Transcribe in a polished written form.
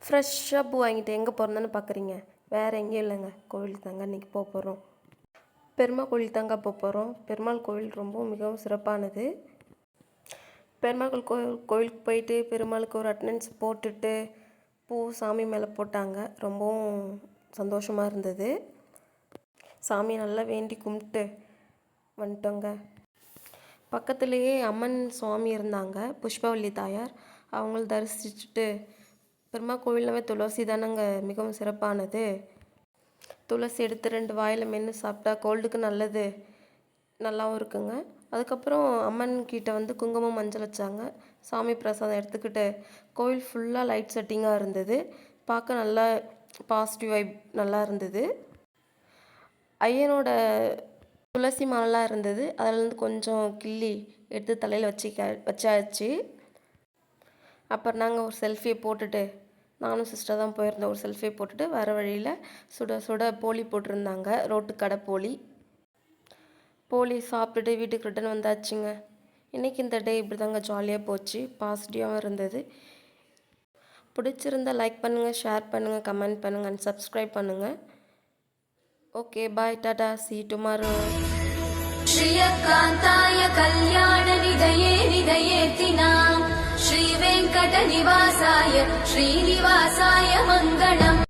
ஃப்ரெஷ்ஷாக பூ வாங்கிட்டு எங்கே போகிறோன்னு பார்க்குறீங்க? வேறு எங்கேயும் இல்லைங்க, கோவிலுக்கு தாங்க இன்றைக்கி போகிறோம். பெருமாள் கோவிலுக்கு தாங்க போகிறோம். பெருமாள் கோவில் ரொம்பவும் மிகவும் சிறப்பானது. பெருமாள் கோவிலுக்கு போயிட்டு பெருமாளுக்கு ஒரு அட்டண்டன்ஸ் போட்டுட்டு பூ சாமி மேலே போட்டாங்க. ரொம்பவும் சந்தோஷமாக இருந்தது. சாமியை நல்லா வேண்டி கும்பிட்டு வந்துட்டோங்க. பக்கத்துலேயே அம்மன் சுவாமி இருந்தாங்க, புஷ்பவல்லி தாயார். அவங்கள தரிசிச்சுட்டு, பெருமாள் கோவில்னாவே துளசி தானங்க மிகவும் சிறப்பானது. துளசி எடுத்து 2 வாயில் மென்று சாப்பிட்டா கோல்டுக்கு நல்லது, நல்லாவும் இருக்குங்க. அதுக்கப்புறம் அம்மன் கிட்ட வந்து குங்குமம் மஞ்சள் வச்சாங்க. சாமி பிரசாதம் எடுத்துக்கிட்டு கோவில் ஃபுல்லாக லைட் செட்டிங்காக இருந்தது. பார்க்க நல்லா பாசிட்டிவ் வைப் நல்லா இருந்தது. ஐயனோட துளசி மாலைலாம் இருந்தது. அதிலேருந்து கொஞ்சம் கிள்ளி எடுத்து தலையில் வச்சாச்சு. அப்புறம் நாங்கள் ஒரு செல்ஃபியை போட்டுட்டு, நானும் சிஸ்டர் தான் போயிருந்தோம். ஒரு செல்ஃபியை போட்டுட்டு வர வழியில் சுட சுட போலி போட்டிருந்தாங்க, ரோட்டு கடை போலி சாப்பிட்டுட்டு வீட்டுக்கு ரிட்டன் வந்தாச்சுங்க. இன்றைக்கி இந்த டே இப்படி தாங்க ஜாலியாக போச்சு, பாசிட்டிவாகவும் இருந்தது. பிடிச்சிருந்தால் லைக் பண்ணுங்கள், ஷேர் பண்ணுங்கள், கமெண்ட் பண்ணுங்கள் அண்ட் சப்ஸ்கிரைப் பண்ணுங்கள். Okay, bye, Tata, see you tomorrow. श्रियकान्ताय कल्याणनिधये निधयेतिनां श्रीवेङ्कटनिवासाय श्रीनिवासाय मङ्गलम्.